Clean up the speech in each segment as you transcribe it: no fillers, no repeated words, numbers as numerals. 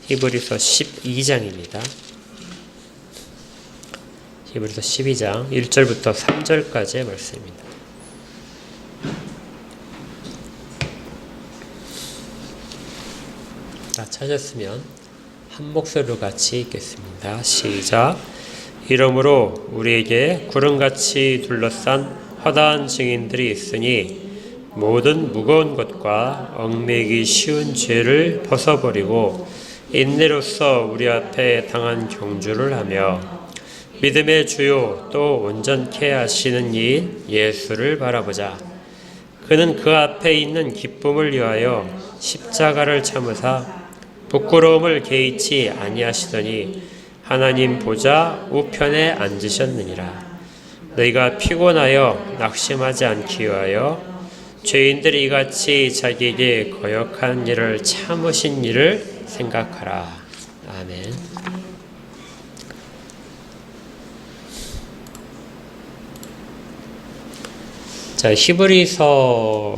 히브리서 12장입니다. 히브리서 12장 1절부터 3절까지의 말씀입니다. 다 찾았으면 한 목소리로 같이 읽겠습니다. 시작. 이러므로 우리에게 구름같이 둘러싼 허다한 증인들이 있으니 모든 무거운 것과 얽매이기 쉬운 죄를 벗어버리고 인내로써 우리 앞에 당한 경주를 하며 믿음의 주요 또 온전케 하시는 이인 예수를 바라보자. 그는 그 앞에 있는 기쁨을 위하여 십자가를 참으사 부끄러움을 개의치 아니하시더니 하나님 보좌 우편에 앉으셨느니라. 너희가 피곤하여 낙심하지 않기 위하여 죄인들이 이같이 자기에게 거역한 일을 참으신 일을 생각하라. 아멘. 자, 히브리서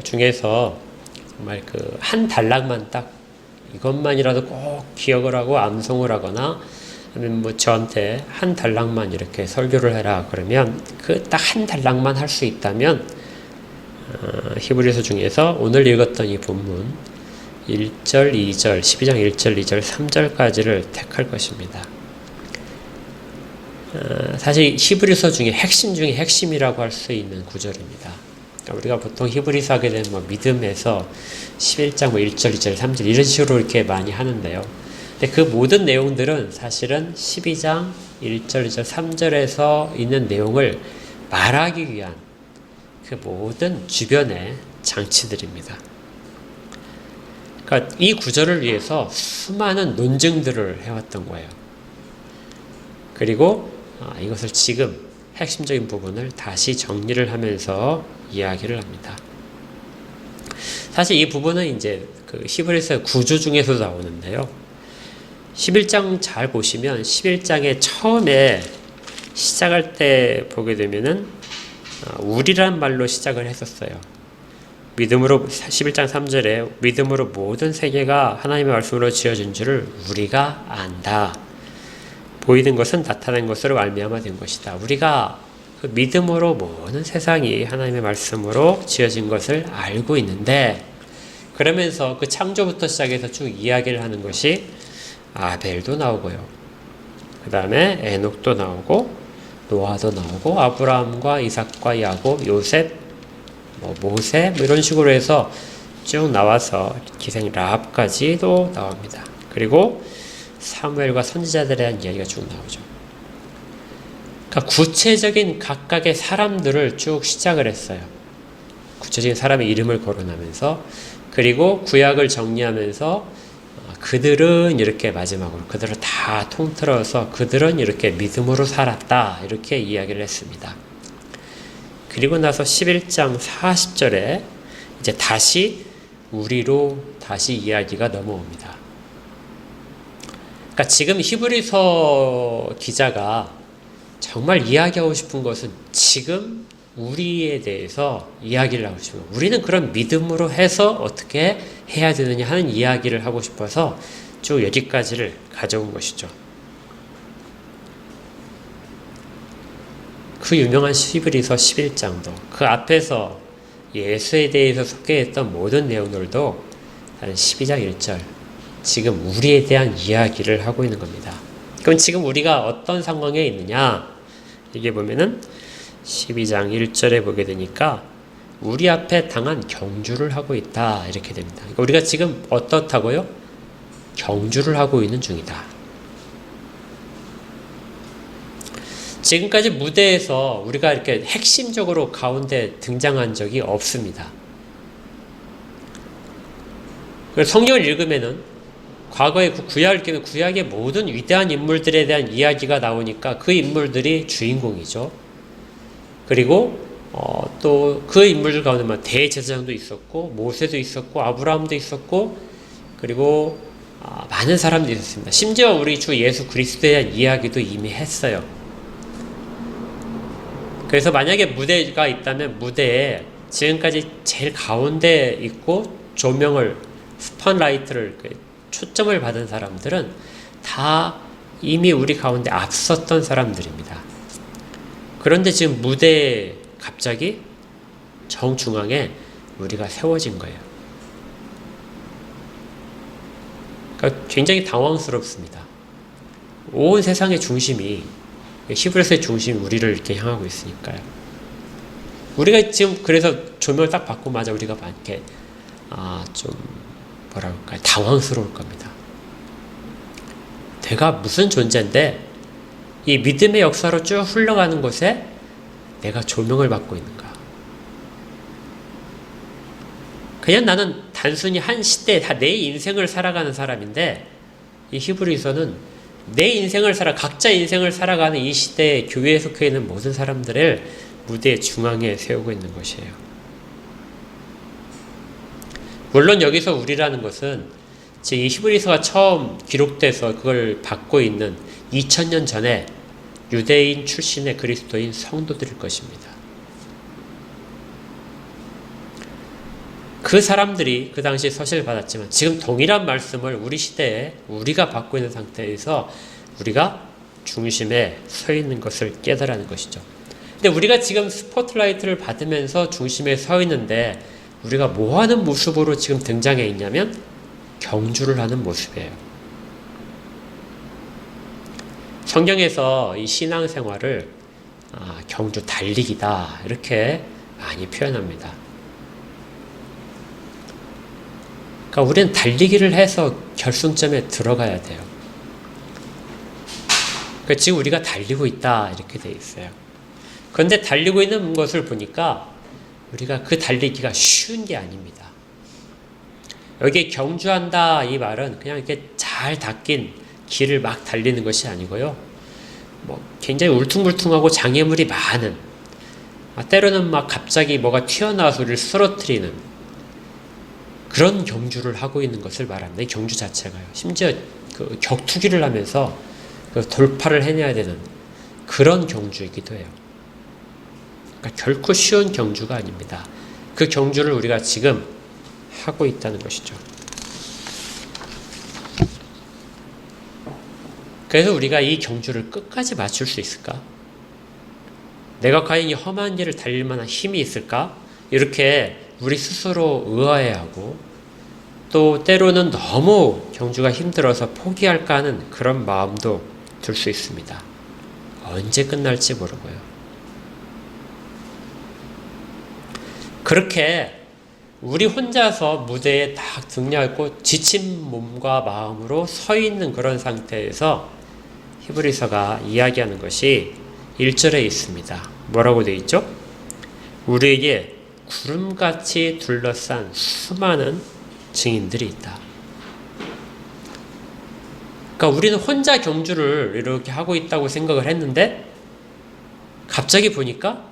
중에서 정말 그 한 단락만 딱 이것만이라도 꼭 기억을 하고 암송을 하거나 아니면 뭐 저한테 한 단락만 이렇게 설교를 해라 그러면 그 딱 한 단락만 할 수 있다면 히브리서 중에서 오늘 읽었던 이 본문 1절, 2절, 12장 1절, 2절, 3절까지를 택할 것입니다. 사실 히브리서 중에 핵심이라고 할 수 있는 구절입니다. 그러니까 우리가 보통 히브리서 하게 되면 뭐 믿음에서 11장 뭐 1절, 2절, 3절 이런 식으로 이렇게 많이 하는데요. 근데 그 모든 내용들은 사실은 12장 1절, 2절, 3절에서 있는 내용을 말하기 위한 그 모든 주변의 장치들입니다. 그러니까 이 구절을 위해서 수많은 논증들을 해왔던 거예요. 그리고 이것을 지금 핵심적인 부분을 다시 정리를 하면서 이야기를 합니다. 사실 이 부분은 이제 그 히브리서 구조 중에서도 나오는데요. 11장 잘 보시면 11장의 처음에 시작할 때 보게 되면은 우리란 말로 시작을 했었어요. 믿음으로 11장 3절에 믿음으로 모든 세계가 하나님의 말씀으로 지어진 줄을 우리가 안다. 보이는 것은 나타난 것으로 말미암아 된 것이다. 우리가 그 믿음으로 모든 세상이 하나님의 말씀으로 지어진 것을 알고 있는데 그러면서 그 창조부터 시작해서 쭉 이야기를 하는 것이 아벨도 나오고요. 그 다음에 에녹도 나오고 노아도 나오고 아브라함과 이삭과 야곱, 요셉, 모세 이런 식으로 해서 쭉 나와서 기생 라합까지도 나옵니다. 그리고 사무엘과 선지자들에 대한 이야기가 쭉 나오죠. 그러니까 구체적인 각각의 사람들을 쭉 시작을 했어요. 구체적인 사람의 이름을 거론하면서 그리고 구약을 정리하면서 그들은 이렇게 마지막으로 그들을 다 통틀어서 그들은 이렇게 믿음으로 살았다 이렇게 이야기를 했습니다. 그리고 나서 11장 40절에 이제 다시 우리로 다시 이야기가 넘어옵니다. 그러니까 지금 히브리서 기자가 정말 이야기하고 싶은 것은 지금 우리에 대해서 이야기를 하고 싶어요. 우리는 그런 믿음으로 해서 어떻게 해야 되느냐 하는 이야기를 하고 싶어서 쭉 여기까지를 가져온 것이죠. 그 유명한 히브리서 11장도 그 앞에서 예수에 대해서 소개했던 모든 내용들도 한 12장 1절 지금 우리에 대한 이야기를 하고 있는 겁니다. 그럼 지금 우리가 어떤 상황에 있느냐? 이게 보면은 12장 1절에 보게 되니까 우리 앞에 당한 경주를 하고 있다 이렇게 됩니다. 그러니까 우리가 지금 어떻다고요? 경주를 하고 있는 중이다. 지금까지 무대에서 우리가 이렇게 핵심적으로 가운데 등장한 적이 없습니다. 성경을 읽으면은 과거의 구약을 읽으면 구약의 모든 위대한 인물들에 대한 이야기가 나오니까 그 인물들이 주인공이죠. 그리고 또 그 인물들 가운데 대제사장도 있었고 모세도 있었고 아브라함도 있었고 그리고 많은 사람들이 있었습니다. 심지어 우리 주 예수 그리스도에 대한 이야기도 이미 했어요. 그래서 만약에 무대가 있다면 무대에 지금까지 제일 가운데 있고 조명을 스팟라이트를 초점을 받은 사람들은 다 이미 우리 가운데 앞섰던 사람들입니다. 그런데 지금 무대에 갑자기 정중앙에 우리가 세워진 거예요. 그러니까 굉장히 당황스럽습니다. 온 세상의 중심이, 히브리서의 중심이 우리를 이렇게 향하고 있으니까요. 우리가 지금 그래서 조명을 딱 받고마자 우리가 이렇게 좀 뭐라 그럴까요? 당황스러울 겁니다. 내가 무슨 존재인데 이 믿음의 역사로 쭉 흘러가는 곳에 내가 조명을 받고 있는가? 그냥 나는 단순히 한 시대에 다 내 인생을 살아가는 사람인데, 이 히브리서는 내 인생을 각자 인생을 살아가는 이 시대에 교회에 속해 있는 모든 사람들을 무대 중앙에 세우고 있는 것이에요. 물론 여기서 우리라는 것은 즉 이 히브리서가 처음 기록돼서 그걸 받고 있는 2000년 전에 유대인 출신의 그리스도인 성도들일 것입니다. 그 사람들이 그 당시에 서신을 받았지만 지금 동일한 말씀을 우리 시대에 우리가 받고 있는 상태에서 우리가 중심에 서 있는 것을 깨달아는 것이죠. 근데 우리가 지금 스포트라이트를 받으면서 중심에 서 있는데 우리가 뭐 하는 모습으로 지금 등장해 있냐면 경주를 하는 모습이에요. 성경에서 이 신앙생활을 경주 달리기다 이렇게 많이 표현합니다. 그러니까 우리는 달리기를 해서 결승점에 들어가야 돼요. 그러니까 지금 우리가 달리고 있다 이렇게 돼 있어요. 그런데 달리고 있는 것을 보니까 우리가 그 달리기가 쉬운 게 아닙니다. 여기에 경주한다 이 말은 그냥 이렇게 잘 닦인 길을 막 달리는 것이 아니고요. 굉장히 울퉁불퉁하고 장애물이 많은, 때로는 막 갑자기 뭐가 튀어나와서 우리를 쓰러뜨리는 그런 경주를 하고 있는 것을 말합니다. 이 경주 자체가요. 심지어 그 격투기를 하면서 그 돌파를 해내야 되는 그런 경주이기도 해요. 그러니까 결코 쉬운 경주가 아닙니다. 그 경주를 우리가 지금 하고 있다는 것이죠. 그래서 우리가 이 경주를 끝까지 마칠 수 있을까? 내가 과연 이 험한 길을 달릴 만한 힘이 있을까? 이렇게 우리 스스로 의아해하고 또 때로는 너무 경주가 힘들어서 포기할까 하는 그런 마음도 들 수 있습니다. 언제 끝날지 모르고요. 그렇게 우리 혼자서 무대에 딱 등려하고 지친 몸과 마음으로 서 있는 그런 상태에서 히브리서가 이야기하는 것이 1절에 있습니다. 뭐라고 되어 있죠? 우리에게 구름같이 둘러싼 수많은 증인들이 있다. 그러니까 우리는 혼자 경주를 이렇게 하고 있다고 생각을 했는데 갑자기 보니까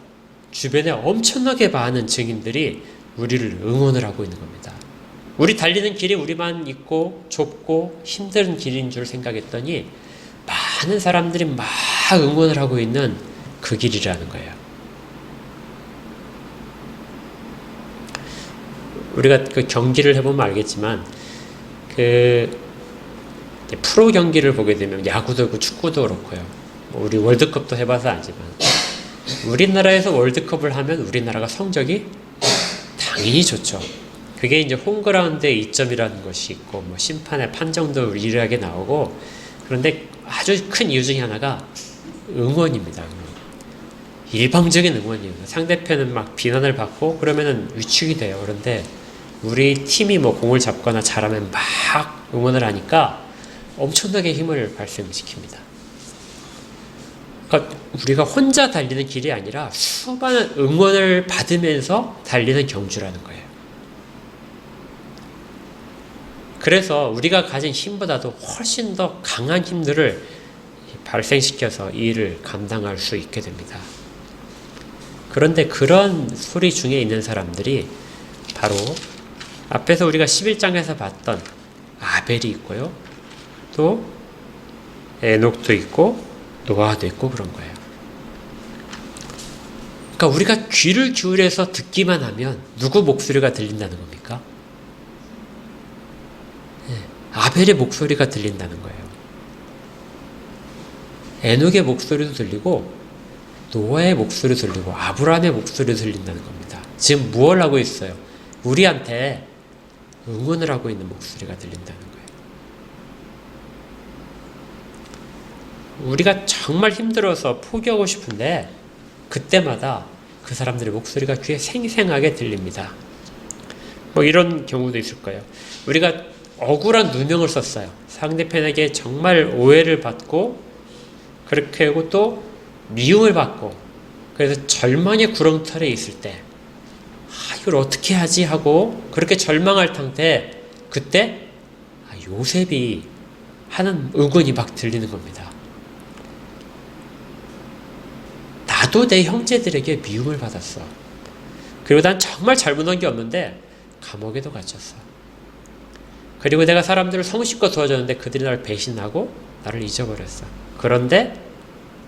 주변에 엄청나게 많은 증인들이 우리를 응원을 하고 있는 겁니다. 우리 달리는 길이 우리만 있고 좁고 힘든 길인 줄 생각했더니 많은 사람들이 막 응원을 하고 있는 그 길이라는 거예요. 우리가 그 경기를 해보면 알겠지만 프로 경기를 보게 되면 야구도 그렇고 축구도 그렇고요. 우리 월드컵도 해봐서 알지만 우리나라에서 월드컵을 하면 우리나라가 성적이 당연히 좋죠. 그게 이제 홈그라운드의 이점이라는 것이 있고 심판의 판정도 유리하게 나오고, 그런데 아주 큰 이유 중에 하나가 응원입니다. 일방적인 응원이에요. 상대편은 막 비난을 받고 그러면은 위축이 돼요. 그런데 우리 팀이 공을 잡거나 잘하면 막 응원을 하니까 엄청나게 힘을 발생시킵니다. 그러니까 우리가 혼자 달리는 길이 아니라 수많은 응원을 받으면서 달리는 경주라는 거예요. 그래서 우리가 가진 힘보다도 훨씬 더 강한 힘들을 발생시켜서 이 일을 감당할 수 있게 됩니다. 그런데 그런 소리 중에 있는 사람들이 바로 앞에서 우리가 11장에서 봤던 아벨이 있고요. 또 에녹도 있고 노아도 있고 그런 거예요. 그러니까 우리가 귀를 기울여서 듣기만 하면 누구 목소리가 들린다는 겁니까? 아벨의 목소리가 들린다는 거예요. 에녹의 목소리도 들리고 노아의 목소리도 들리고 아브라함의 목소리도 들린다는 겁니다. 지금 무엇을 하고 있어요? 우리한테 응원을 하고 있는 목소리가 들린다는 거예요. 우리가 정말 힘들어서 포기하고 싶은데 그때마다 그 사람들의 목소리가 귀에 생생하게 들립니다. 뭐 이런 경우도 있을 거예요. 우리가 억울한 누명을 썼어요. 상대편에게 정말 오해를 받고 그렇게 하고 또 미움을 받고 그래서 절망의 구렁텅이에 있을 때 이걸 어떻게 하지 하고 그렇게 절망할 상태 그때 요셉이 하는 응원이 막 들리는 겁니다. 나도 내 형제들에게 미움을 받았어. 그리고 난 정말 잘못한 게 없는데 감옥에도 갇혔어. 그리고 내가 사람들을 성실껏 도와줬는데 그들이 나를 배신하고 나를 잊어버렸어. 그런데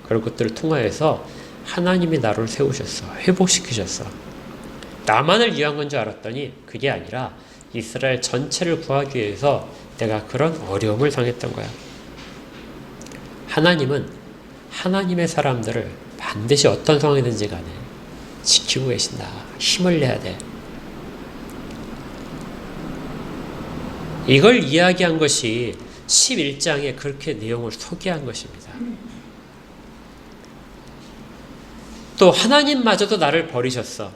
그런 것들을 통하여서 하나님이 나를 세우셨어. 회복시키셨어. 나만을 위한 건 줄 알았더니 그게 아니라 이스라엘 전체를 구하기 위해서 내가 그런 어려움을 당했던 거야. 하나님은 하나님의 사람들을 반드시 어떤 상황이든지 간에 지키고 계신다. 힘을 내야 돼. 이걸 이야기한 것이 11장에 그렇게 내용을 소개한 것입니다. 또 하나님마저도 나를 버리셨어.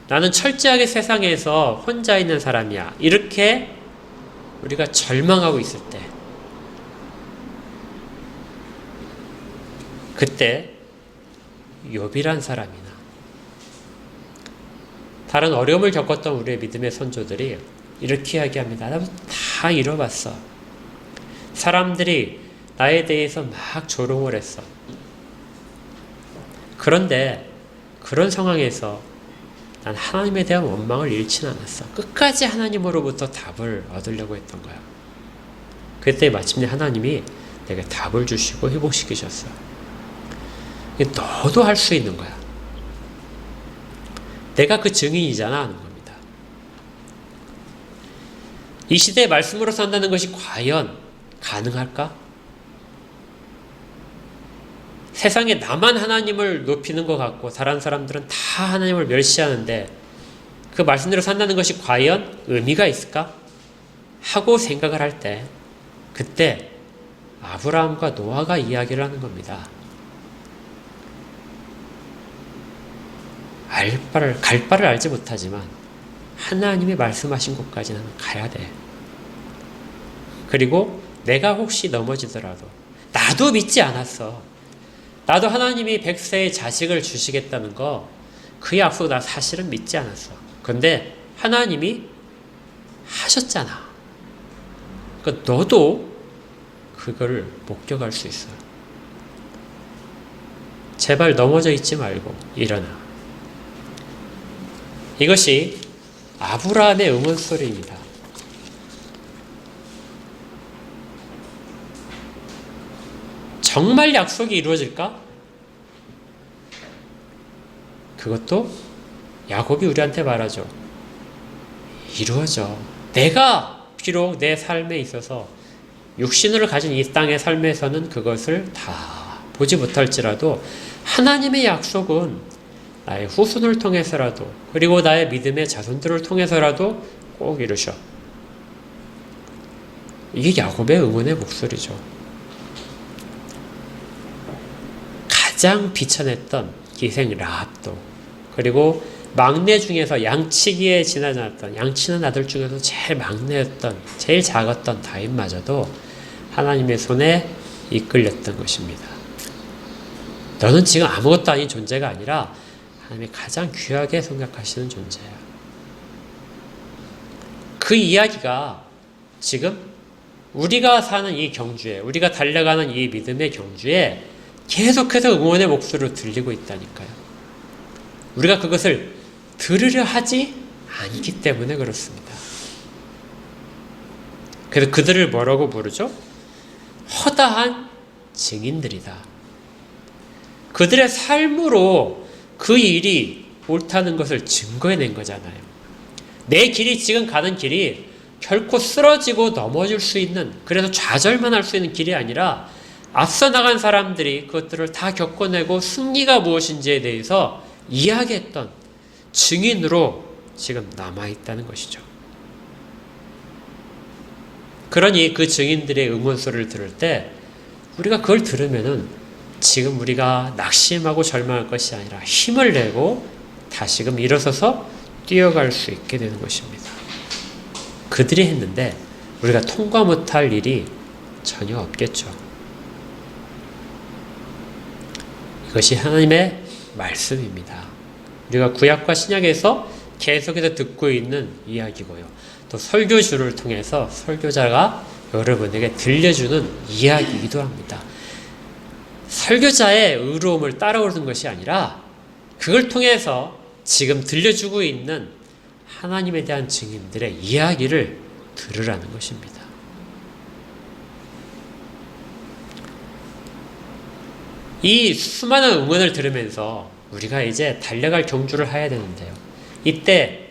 나는 철저하게 세상에서 혼자 있는 사람이야. 이렇게 우리가 절망하고 있을 때 그때 욥이란 사람이나 다른 어려움을 겪었던 우리의 믿음의 선조들이 이렇게 이야기합니다. 나도 다 잃어봤어. 사람들이 나에 대해서 막 조롱을 했어. 그런데 그런 상황에서 난 하나님에 대한 원망을 잃지는 않았어. 끝까지 하나님으로부터 답을 얻으려고 했던 거야. 그때 마침내 하나님이 내게 답을 주시고 회복시키셨어. 너도 할 수 있는 거야. 내가 그 증인이잖아 하는 겁니다. 이 시대의 말씀으로 산다는 것이 과연 가능할까? 세상에 나만 하나님을 높이는 것 같고 다른 사람들은 다 하나님을 멸시하는데 그 말씀대로 산다는 것이 과연 의미가 있을까? 하고 생각을 할 때 그때 아브라함과 노아가 이야기를 하는 겁니다. 갈 바를 알지 못하지만 하나님이 말씀하신 곳까지는 가야 돼. 그리고 내가 혹시 넘어지더라도 나도 믿지 않았어. 나도 하나님이 100세의 자식을 주시겠다는 거 그 약속 나 사실은 믿지 않았어. 근데 하나님이 하셨잖아. 그러니까 너도 그걸 목격할 수 있어. 제발 넘어져 있지 말고 일어나. 이것이 아브라함의 응원 소리입니다. 정말 약속이 이루어질까? 그것도 야곱이 우리한테 말하죠. 이루어져. 내가 비록 내 삶에 있어서 육신을 가진 이 땅의 삶에서는 그것을 다 보지 못할지라도 하나님의 약속은 나의 후손을 통해서라도 그리고 나의 믿음의 자손들을 통해서라도 꼭 이루셔. 이게 야곱의 응원의 목소리죠. 가장 비천했던 기생 라합도 그리고 막내 중에서 양치기에 지나지 않았던 양치는 아들 중에서 제일 막내였던 제일 작았던 다윗마저도 하나님의 손에 이끌렸던 것입니다. 너는 지금 아무것도 아닌 존재가 아니라 하나님이 가장 귀하게 생각하시는 존재야. 그 이야기가 지금 우리가 사는 이 경주에 우리가 달려가는 이 믿음의 경주에 계속해서 응원의 목소리로 들리고 있다니까요. 우리가 그것을 들으려 하지 않기 때문에 그렇습니다. 그래서 그들을 뭐라고 부르죠? 허다한 증인들이다. 그들의 삶으로 그 일이 옳다는 것을 증거해낸 거잖아요. 내 길이 지금 가는 길이 결코 쓰러지고 넘어질 수 있는, 그래서 좌절만 할 수 있는 길이 아니라 앞서 나간 사람들이 그것들을 다 겪어내고 승리가 무엇인지에 대해서 이야기했던 증인으로 지금 남아있다는 것이죠. 그러니 그 증인들의 응원소리를 들을 때 우리가 그걸 들으면은 지금 우리가 낙심하고 절망할 것이 아니라 힘을 내고 다시금 일어서서 뛰어갈 수 있게 되는 것입니다. 그들이 했는데 우리가 통과 못할 일이 전혀 없겠죠. 이것이 하나님의 말씀입니다. 우리가 구약과 신약에서 계속해서 듣고 있는 이야기고요. 또 설교주를 통해서 설교자가 여러분에게 들려주는 이야기이기도 합니다. 설교자의 의로움을 따라오는 것이 아니라 그걸 통해서 지금 들려주고 있는 하나님에 대한 증인들의 이야기를 들으라는 것입니다. 이 수많은 응원을 들으면서 우리가 이제 달려갈 경주를 해야 되는데요. 이때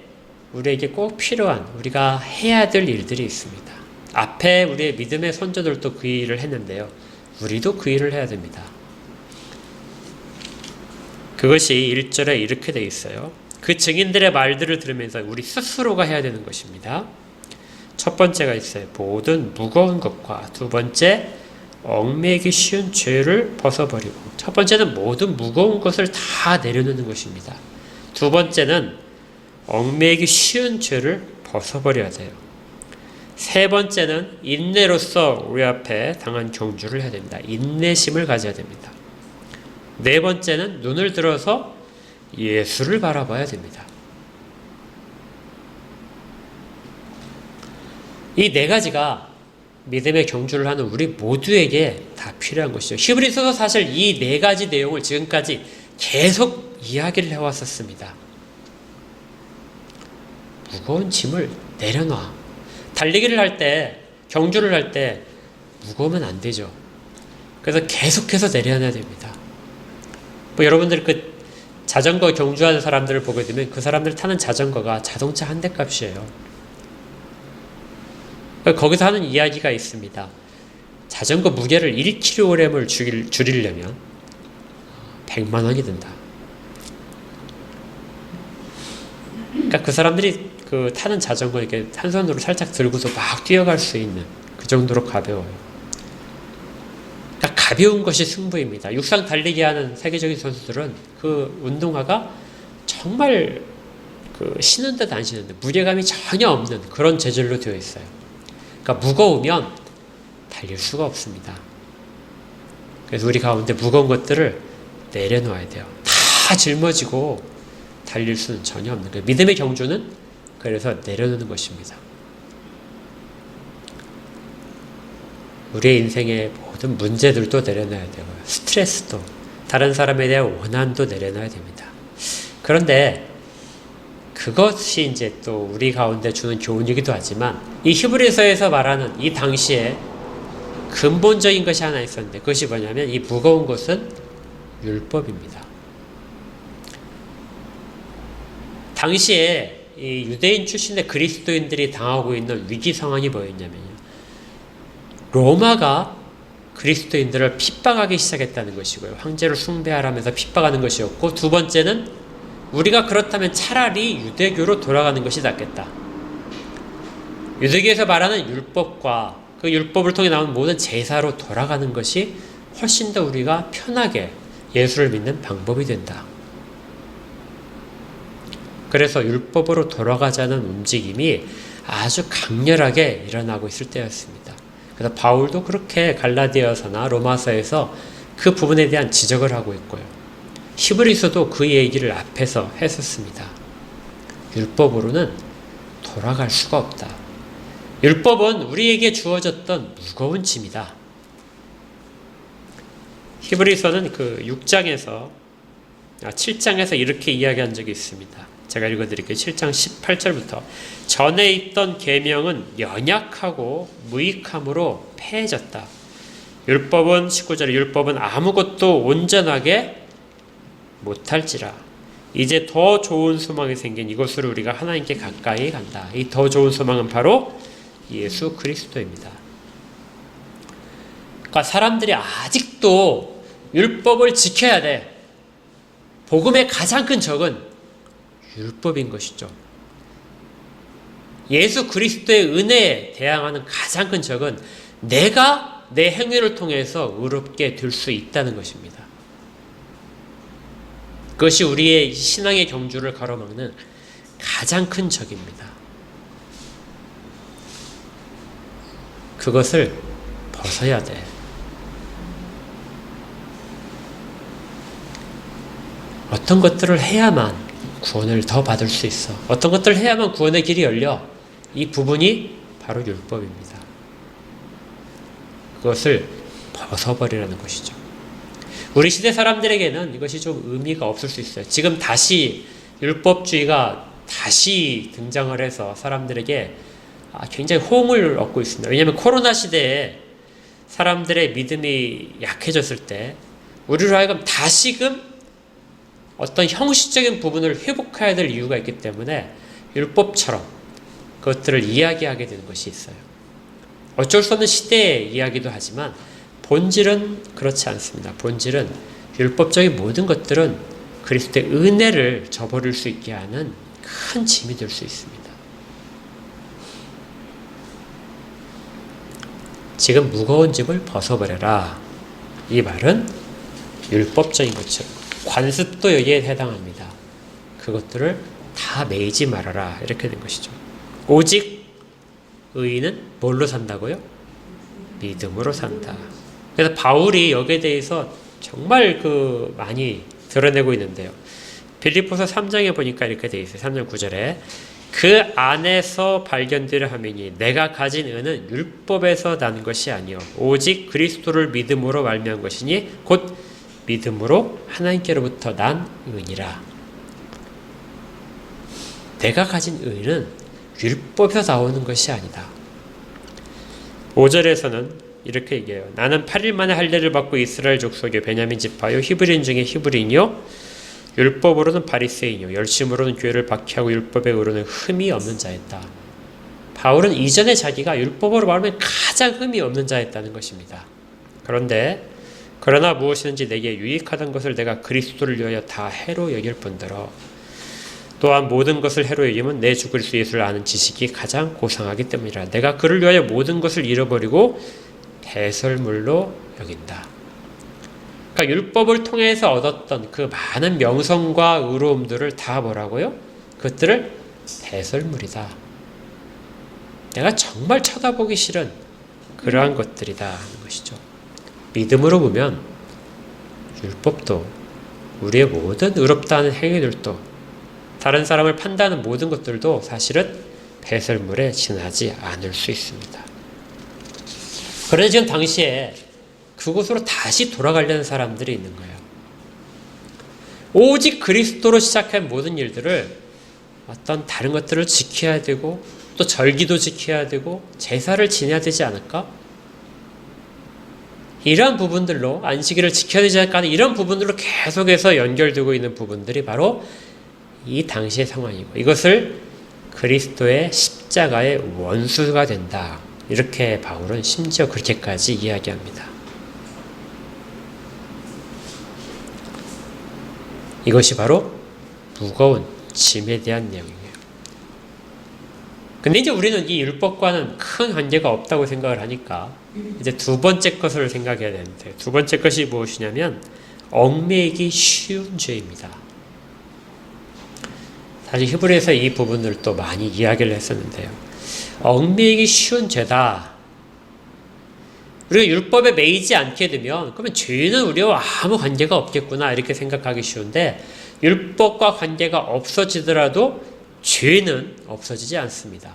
우리에게 꼭 필요한, 우리가 해야 될 일들이 있습니다. 앞에 우리의 믿음의 선조들도 그 일을 했는데요. 우리도 그 일을 해야 됩니다. 그것이 1절에 이렇게 되어 있어요. 그 증인들의 말들을 들으면서 우리 스스로가 해야 되는 것입니다. 첫 번째가 있어요. 모든 무거운 것과, 두 번째 얽매이기 쉬운 죄를 벗어버리고, 첫 번째는 모든 무거운 것을 다 내려놓는 것입니다. 두 번째는 얽매이기 쉬운 죄를 벗어버려야 돼요. 세 번째는 인내로서 우리 앞에 당한 경주를 해야 됩니다. 인내심을 가져야 됩니다. 네 번째는 눈을 들어서 예수를 바라봐야 됩니다. 이 네 가지가 믿음의 경주를 하는 우리 모두에게 다 필요한 것이죠. 히브리서도 사실 이 네 가지 내용을 지금까지 계속 이야기를 해왔었습니다. 무거운 짐을 내려놔. 달리기를 할 때, 경주를 할 때 무거우면 안 되죠. 그래서 계속해서 내려놔야 됩니다. 여러분들 그 자전거 경주하는 사람들을 보게 되면 그 사람들 타는 자전거가 자동차 한 대 값이에요. 거기서 하는 이야기가 있습니다. 자전거 무게를 1kg을 줄이려면 100만 원이 든다. 그러니까 그 사람들이 그 타는 자전거 이렇게 한 손으로 살짝 들고서 막 뛰어갈 수 있는 그 정도로 가벼워요. 그러니까 가벼운 것이 승부입니다. 육상 달리기 하는 세계적인 선수들은 그 운동화가 정말 그 신은 듯 안 신은 듯 무게감이 전혀 없는 그런 재질로 되어 있어요. 그러니까 무거우면 달릴 수가 없습니다. 그래서 우리 가운데 무거운 것들을 내려놓아야 돼요. 다 짊어지고 달릴 수는 전혀 없는 거예요. 믿음의 경주는 그래서 내려놓는 것입니다. 우리의 인생의 모든 문제들도 내려놔야 되고요. 스트레스도, 다른 사람에 대한 원한도 내려놔야 됩니다. 그런데 그것이 이제 또 우리 가운데 주는 교훈이기도 하지만 이 히브리서에서 말하는 이 당시에 근본적인 것이 하나 있었는데 그것이 뭐냐면 이 무거운 것은 율법입니다. 당시에 이 유대인 출신의 그리스도인들이 당하고 있는 위기 상황이 뭐였냐면요. 로마가 그리스도인들을 핍박하기 시작했다는 것이고요. 황제를 숭배하라면서 핍박하는 것이었고, 두 번째는 우리가 그렇다면 차라리 유대교로 돌아가는 것이 낫겠다. 유대교에서 말하는 율법과 그 율법을 통해 나온 모든 제사로 돌아가는 것이 훨씬 더 우리가 편하게 예수를 믿는 방법이 된다. 그래서 율법으로 돌아가자는 움직임이 아주 강렬하게 일어나고 있을 때였습니다. 그래서 바울도 그렇게 갈라디아서나 로마서에서 그 부분에 대한 지적을 하고 있고요. 히브리서도 그 얘기를 앞에서 했었습니다. 율법으로는 돌아갈 수가 없다. 율법은 우리에게 주어졌던 무거운 짐이다. 히브리서는 그 7장에서 이렇게 이야기한 적이 있습니다. 제가 읽어드릴게요. 7장 18절부터 전에 있던 계명은 연약하고 무익함으로 패해졌다. 율법은 19절에 율법은 아무것도 온전하게 못할지라 이제 더 좋은 소망이 생긴 이것으로 우리가 하나님께 가까이 간다. 이 더 좋은 소망은 바로 예수 그리스도입니다. 그러니까 사람들이 아직도 율법을 지켜야 돼. 복음의 가장 큰 적은 율법인 것이죠. 예수 그리스도의 은혜에 대항하는 가장 큰 적은 내가 내 행위를 통해서 의롭게 될 수 있다는 것입니다. 그것이 우리의 신앙의 경주를 가로막는 가장 큰 적입니다. 그것을 벗어야 돼. 어떤 것들을 해야만 구원을 더 받을 수 있어. 어떤 것들을 해야만 구원의 길이 열려. 이 부분이 바로 율법입니다. 그것을 벗어버리라는 것이죠. 우리 시대 사람들에게는 이것이 좀 의미가 없을 수 있어요. 지금 다시 율법주의가 다시 등장을 해서 사람들에게 굉장히 호응을 얻고 있습니다. 왜냐하면 코로나 시대에 사람들의 믿음이 약해졌을 때 우리로 하여금 다시금 어떤 형식적인 부분을 회복해야 될 이유가 있기 때문에 율법처럼 그것들을 이야기하게 되는 것이 있어요. 어쩔 수 없는 시대의 이야기도 하지만 본질은 그렇지 않습니다. 본질은 율법적인 모든 것들은 그리스도의 은혜를 저버릴 수 있게 하는 큰 짐이 될 수 있습니다. 지금 무거운 짐을 벗어버려라. 이 말은 율법적인 것처 관습도 여기에 해당합니다. 그것들을 다 매이지 말아라. 이렇게 된 것이죠. 오직 의인은 뭘로 산다고요? 믿음으로 산다. 그래서 바울이 여기에 대해서 정말 많이 드러내고 있는데요. 빌립보서 3장에 보니까 이렇게 되어 있어요. 3장 9절에 그 안에서 발견되려 함이니 내가 가진 은은 율법에서 난 것이 아니요 오직 그리스도를 믿음으로 말미암은 것이니 곧 믿음으로 하나님께로부터 난 은이라. 내가 가진 은은 율법에서 나오는 것이 아니다. 5절에서는 이렇게 얘기해요. 나는 8일 만에 할례를 받고 이스라엘 족속의 베냐민 지파요 히브리인 중에 히브리인이요 율법으로는 바리새인이요 열심으로는 교회를 박해하고 율법에 의로는 흠이 없는 자였다. 바울은 이전에 자기가 율법으로 말하면 가장 흠이 없는 자였다는 것입니다. 그러나 무엇이든지 내게 유익하던 것을 내가 그리스도를 위하여 다 해로 여길 뿐더러 또한 모든 것을 해로 여기면 내 주 그리스도 예수를 아는 지식이 가장 고상하기 때문이라. 내가 그를 위하여 모든 것을 잃어버리고 배설물로 여긴다. 그러니까 율법을 통해서 얻었던 그 많은 명성과 의로움들을 다 뭐라고요? 그것들을 배설물이다. 내가 정말 쳐다보기 싫은 그러한 것들이다 하는 것이죠. 믿음으로 보면 율법도 우리의 모든 의롭다는 행위들도 다른 사람을 판단하는 모든 것들도 사실은 배설물에 지나지 않을 수 있습니다. 그런데 지금 당시에 그곳으로 다시 돌아가려는 사람들이 있는 거예요. 오직 그리스도로 시작한 모든 일들을 어떤 다른 것들을 지켜야 되고 또 절기도 지켜야 되고 제사를 지내야 되지 않을까? 이러한 부분들로 안식일을 지켜야 되지 않을까 하는 이런 부분들로 계속해서 연결되고 있는 부분들이 바로 이 당시의 상황이고 이것을 그리스도의 십자가의 원수가 된다. 이렇게 바울은 심지어 그렇게까지 이야기합니다. 이것이 바로 무거운 짐에 대한 내용이에요. 근데 이제 우리는 이 율법과는 큰 관계가 없다고 생각을 하니까 이제 두 번째 것을 생각해야 되는데 두 번째 것이 무엇이냐면 얽매이기 쉬운 죄입니다. 사실 히브리에서 이 부분을 또 많이 이야기를 했었는데요. 얽매이기 쉬운 죄다. 우리가 율법에 매이지 않게 되면 그러면 죄는 우리와 아무 관계가 없겠구나 이렇게 생각하기 쉬운데 율법과 관계가 없어지더라도 죄는 없어지지 않습니다.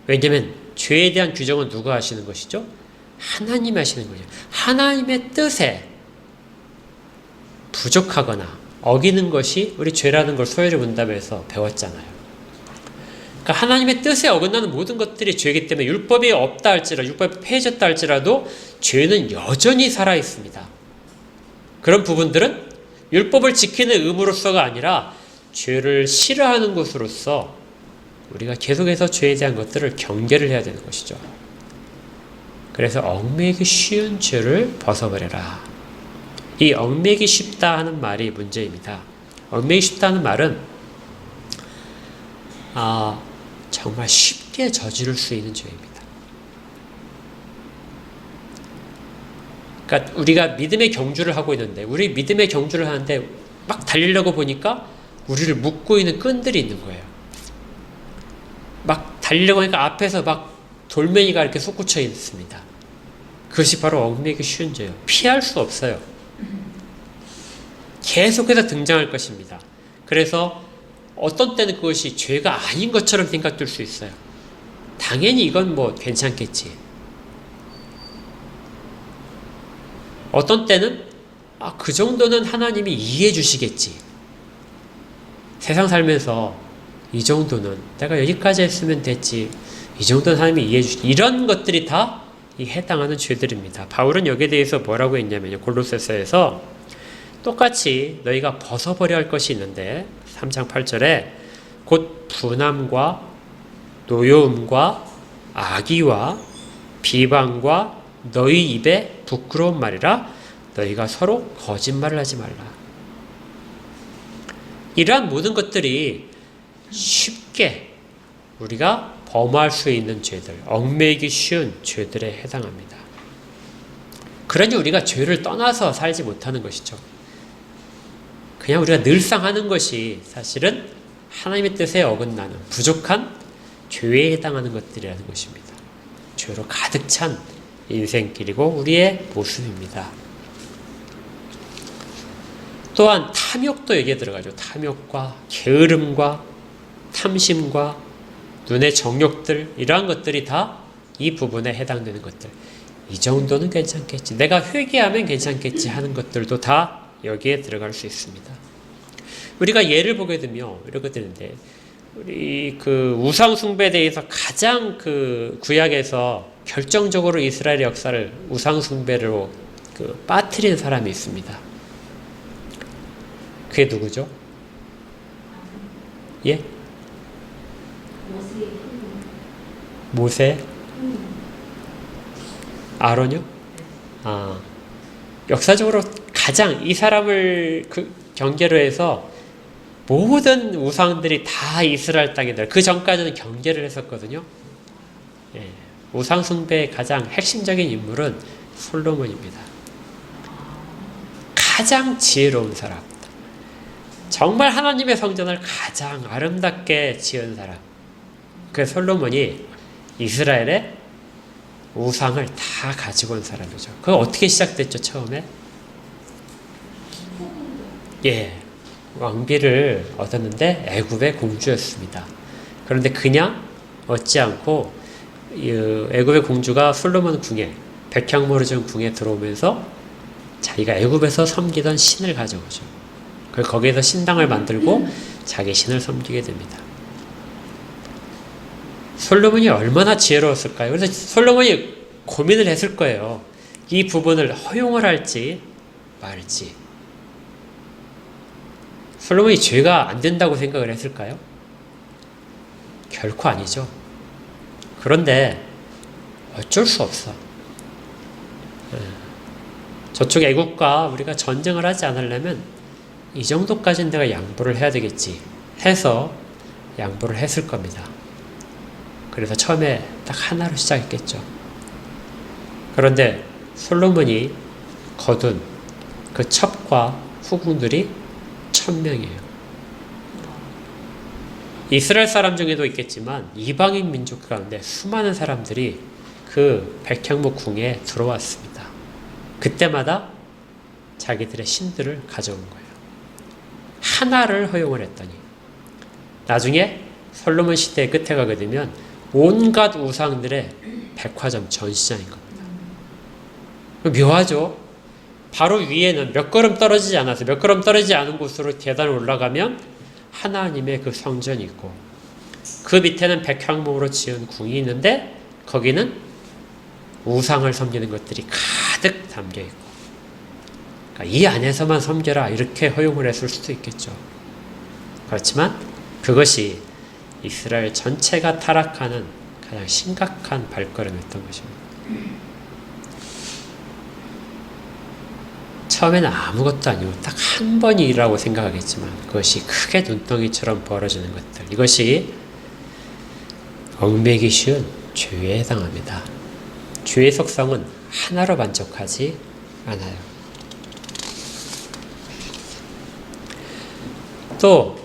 왜냐하면 죄에 대한 규정은 누가 하시는 것이죠? 하나님이 하시는 거죠. 하나님의 뜻에 부족하거나 어기는 것이 우리 죄라는 걸 소요를 문답에서 배웠잖아요. 그러니까 하나님의 뜻에 어긋나는 모든 것들이 죄이기 때문에 율법이 없다 할지라도 율법이 폐해졌다 할지라도 죄는 여전히 살아 있습니다. 그런 부분들은 율법을 지키는 의무로서가 아니라 죄를 싫어하는 것으로서 우리가 계속해서 죄에 대한 것들을 경계를 해야 되는 것이죠. 그래서 얽매이기 쉬운 죄를 벗어버려라. 이 얽매이기 쉽다 하는 말이 문제입니다. 얽매이기 쉽다는 말은 정말 쉽게 저지를 수 있는 죄입니다. 그러니까 우리가 믿음의 경주를 하고 있는데, 우리 믿음의 경주를 하는데 막 달리려고 보니까 우리를 묶고 있는 끈들이 있는 거예요. 막 달리려고 하니까 앞에서 막 돌멩이가 이렇게 솟구쳐 있습니다. 그것이 바로 얽매이기 쉬운 죄예요. 피할 수 없어요. 계속해서 등장할 것입니다. 그래서 어떤 때는 그것이 죄가 아닌 것처럼 생각될 수 있어요. 당연히 이건 뭐 괜찮겠지. 어떤 때는 그 정도는 하나님이 이해해 주시겠지. 세상 살면서 이 정도는 내가 여기까지 했으면 됐지. 이 정도는 하나님이 이해해 주시겠지. 이런 것들이 다 이 해당하는 죄들입니다. 바울은 여기에 대해서 뭐라고 했냐면요. 골로새서에서 똑같이 너희가 벗어버려야 할 것이 있는데 3장 8절에 곧 분함과 노여움과 악의와 비방과 너희 입에 부끄러운 말이라 너희가 서로 거짓말을 하지 말라. 이러한 모든 것들이 쉽게 우리가 범할 수 있는 죄들, 얽매이기 쉬운 죄들에 해당합니다. 그러니 우리가 죄를 떠나서 살지 못하는 것이죠. 그냥 우리가 늘상 하는 것이 사실은 하나님의 뜻에 어긋나는 부족한 죄에 해당하는 것들이라는 것입니다. 죄로 가득 찬 인생길이고 우리의 모습입니다. 또한 탐욕도 여기에 들어가죠. 탐욕과 게으름과 탐심과 눈의 정욕들, 이러한 것들이 다 이 부분에 해당되는 것들. 이 정도는 괜찮겠지. 내가 회개하면 괜찮겠지 하는 것들도 다 여기에 들어갈 수 있습니다. 우리가 예를 보게 되면 이렇게 되는데, 우리 그 우상 숭배에 대해서 가장 그 구약에서 결정적으로 이스라엘의 역사를 우상 숭배로 빠뜨린 사람이 있습니다. 그게 누구죠? 예? 모세? 아론요? 역사적으로 가장 이 사람을 경계로 해서 모든 우상들이 다 이스라엘 땅에 들어. 그 전까지는 경계를 했었거든요. 예, 우상 숭배의 가장 핵심적인 인물은 솔로몬입니다. 가장 지혜로운 사람, 정말 하나님의 성전을 가장 아름답게 지은 사람, 그 솔로몬이 이스라엘의 우상을 다 가지고 온 사람이죠. 그거 어떻게 시작됐죠, 처음에? 예, 왕비를 얻었는데 애굽의 공주였습니다. 그런데 그냥 얻지 않고 애굽의 공주가 솔로몬 궁에, 백향모를 지은 궁에 들어오면서 자기가 애굽에서 섬기던 신을 가져오죠. 그래서 거기에서 신당을 만들고 자기 신을 섬기게 됩니다. 솔로몬이 얼마나 지혜로웠을까요? 그래서 솔로몬이 고민을 했을 거예요. 이 부분을 허용을 할지 말지. 솔로몬이 죄가 안 된다고 생각을 했을까요? 결코 아니죠. 그런데 어쩔 수 없어. 저쪽 애국과 우리가 전쟁을 하지 않으려면 이 정도까지는 내가 양보를 해야 되겠지 해서 양보를 했을 겁니다. 그래서 처음에 딱 하나로 시작했겠죠. 그런데 솔로몬이 거둔 그 첩과 후궁들이 1000명이에요. 이스라엘 사람 중에도 있겠지만 이방인 민족 가운데 수많은 사람들이 그 백향목 궁에 들어왔습니다. 그때마다 자기들의 신들을 가져온 거예요. 하나를 허용을 했더니 나중에 솔로몬 시대의 끝에 가게 되면 온갖 우상들의 백화점 전시장인 겁니다. 묘하죠? 바로 위에는 몇 걸음 떨어지지 않아서 몇 걸음 떨어지지 않은 곳으로 계단을 올라가면 하나님의 그 성전이 있고 그 밑에는 백향목으로 지은 궁이 있는데 거기는 우상을 섬기는 것들이 가득 담겨있고, 그러니까 이 안에서만 섬겨라 이렇게 허용을 했을 수도 있겠죠. 그렇지만 그것이 이스라엘 전체가 타락하는 가장 심각한 발걸음이었던 것입니다. 처음에는 아무것도 아니고 딱 한 번이라고 생각하겠지만 그것이 크게 눈덩이처럼 벌어지는 것들, 이것이 얽매이기 쉬운 죄에 해당합니다. 죄의 속성은 하나로 만족하지 않아요. 또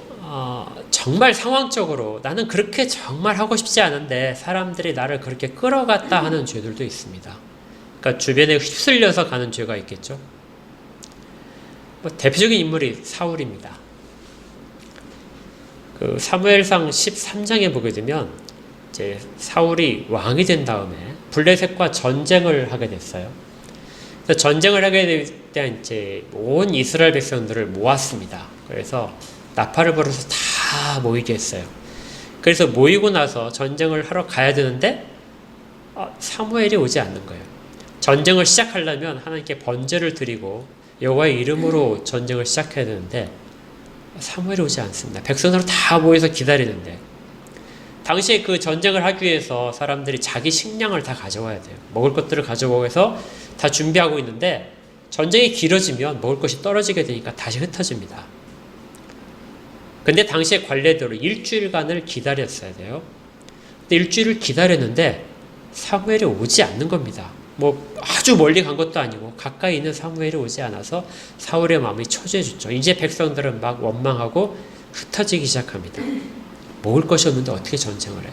정말 상황적으로 나는 그렇게 정말 하고 싶지 않은데 사람들이 나를 그렇게 끌어갔다 하는 죄들도 있습니다. 그러니까 주변에 휩쓸려서 가는 죄가 있겠죠. 대표적인 인물이 사울입니다. 그 사무엘상 13장에 보게 되면 이제 사울이 왕이 된 다음에 블레셋과 전쟁을 하게 됐어요. 그래서 전쟁을 하게 될 때 이제 온 이스라엘 백성들을 모았습니다. 그래서 나팔을 불어서 다 모이게 했어요. 그래서 모이고 나서 전쟁을 하러 가야 되는데 사무엘이 오지 않는 거예요. 전쟁을 시작하려면 하나님께 번제를 드리고 여호와의 이름으로 전쟁을 시작해야 되는데 사무엘이 오지 않습니다. 백성으로 다 모여서 기다리는데, 당시에 그 전쟁을 하기 위해서 사람들이 자기 식량을 다 가져와야 돼요. 먹을 것들을 가져오고 다 준비하고 있는데 전쟁이 길어지면 먹을 것이 떨어지게 되니까 다시 흩어집니다. 근데 당시에 관례대로 일주일간을 기다렸어야 돼요. 근데 일주일을 기다렸는데 사무엘이 오지 않는 겁니다. 아주 멀리 간 것도 아니고 가까이 있는 사무엘이 오지 않아서 사울의 마음이 초조해졌죠. 이제 백성들은 막 원망하고 흩어지기 시작합니다. 먹을 것이 없는데 어떻게 전쟁을 해요?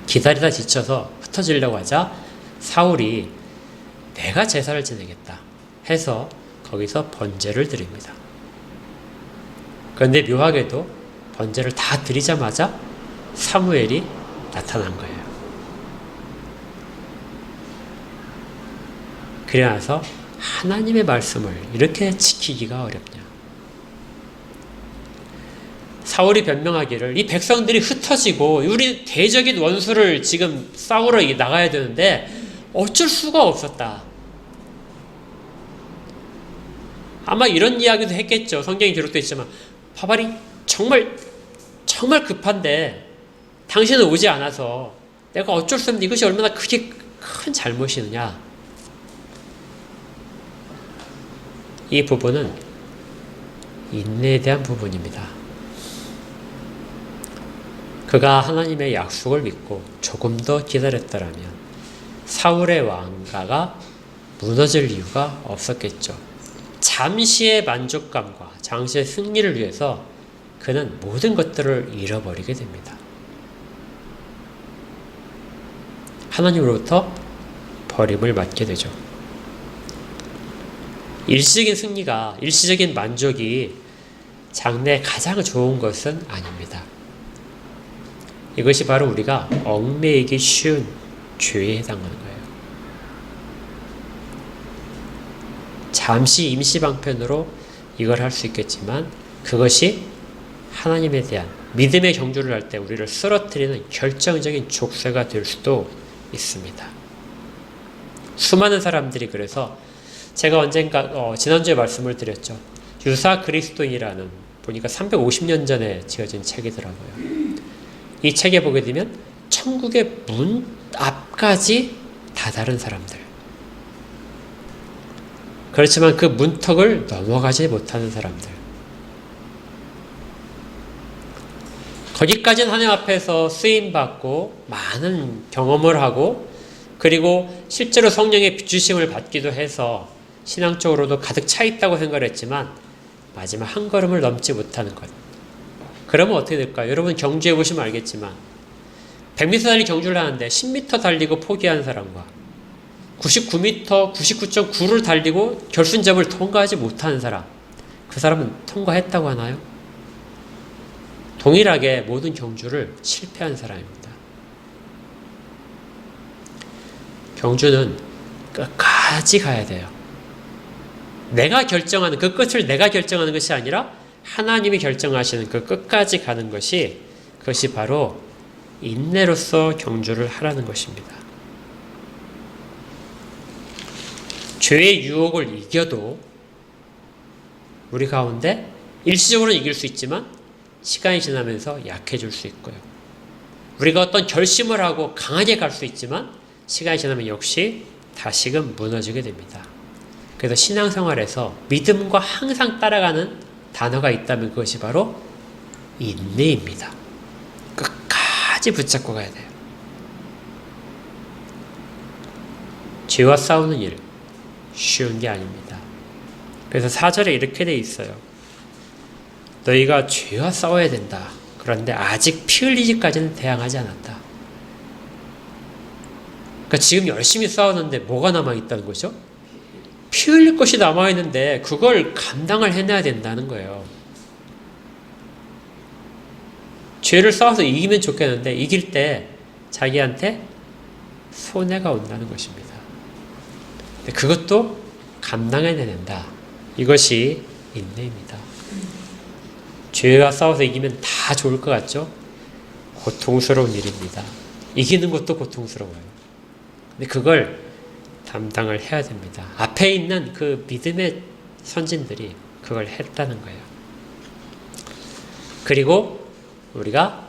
기다리다 지쳐서 흩어지려고 하자 사울이 내가 제사를 지내겠다 해서 거기서 번제를 드립니다. 그런데 묘하게도 번제를 다 드리자마자 사무엘이 나타난 거예요. 그래서 하나님의 말씀을 이렇게 지키기가 어렵냐. 사울이 변명하기를 이 백성들이 흩어지고 우리 대적인 원수를 지금 싸우러 나가야 되는데 어쩔 수가 없었다. 아마 이런 이야기도 했겠죠. 성경에 기록되어 있지만 바발이 정말 급한데 당신은 오지 않아서 내가 어쩔 수 없는 이것이 얼마나 크게 큰 잘못이느냐. 이 부분은 인내에 대한 부분입니다. 그가 하나님의 약속을 믿고 조금 더 기다렸더라면 사울의 왕가가 무너질 이유가 없었겠죠. 잠시의 만족감과 잠시의 승리를 위해서 그는 모든 것들을 잃어버리게 됩니다. 하나님으로부터 버림을 맞게 되죠. 일시적인 승리가, 일시적인 만족이 장래에 가장 좋은 것은 아닙니다. 이것이 바로 우리가 얽매이기 쉬운 죄에 해당하는 거예요. 잠시 임시방편으로 이걸 할 수 있겠지만 그것이 하나님에 대한 믿음의 경주를 할 때 우리를 쓰러뜨리는 결정적인 족쇄가 될 수도 있습니다. 수많은 사람들이 그래서 제가 언젠가 지난주에 말씀을 드렸죠. 유사 그리스도인이라는 보니까 350년 전에 지어진 책이더라고요. 이 책에 보게 되면 천국의 문 앞까지 다다른 사람들, 그렇지만 그 문턱을 넘어가지 못하는 사람들, 거기까지는 하나님 앞에서 쓰임받고 많은 경험을 하고 그리고 실제로 성령의 비추심을 받기도 해서 신앙적으로도 가득 차 있다고 생각을 했지만 마지막 한 걸음을 넘지 못하는 것. 그러면 어떻게 될까요? 여러분 경주해 보시면 알겠지만 100m 달리 경주를 하는데 10m 달리고 포기한 사람과 99m, 99.9를 달리고 결승점을 통과하지 못하는 사람, 그 사람은 통과했다고 하나요? 동일하게 모든 경주를 실패한 사람입니다. 경주는 끝까지 가야 돼요. 내가 결정하는, 그 끝을 내가 결정하는 것이 아니라 하나님이 결정하시는 그 끝까지 가는 것이, 그것이 바로 인내로서 경주를 하라는 것입니다. 죄의 유혹을 이겨도 우리 가운데 일시적으로는 이길 수 있지만 시간이 지나면서 약해질 수 있고요. 우리가 어떤 결심을 하고 강하게 갈 수 있지만 시간이 지나면 역시 다시금 무너지게 됩니다. 그래서 신앙생활에서 믿음과 항상 따라가는 단어가 있다면 그것이 바로 인내입니다. 끝까지 붙잡고 가야 돼요. 죄와 싸우는 일 쉬운 게 아닙니다. 그래서 4절에 이렇게 돼 있어요. 너희가 죄와 싸워야 된다. 그런데 아직 피 흘리기까지는 대항하지 않았다. 그러니까 지금 열심히 싸우는데 뭐가 남아있다는 거죠? 피 흘릴 것이 남아있는데 그걸 감당을 해내야 된다는 거예요. 죄를 싸워서 이기면 좋겠는데 이길 때 자기한테 손해가 온다는 것입니다. 그것도 감당해내는다. 이것이 인내입니다. 죄와 싸워서 이기면 다 좋을 것 같죠? 고통스러운 일입니다. 이기는 것도 고통스러워요. 근데 그걸 담당을 해야 됩니다. 앞에 있는 그 믿음의 선진들이 그걸 했다는 거예요. 그리고 우리가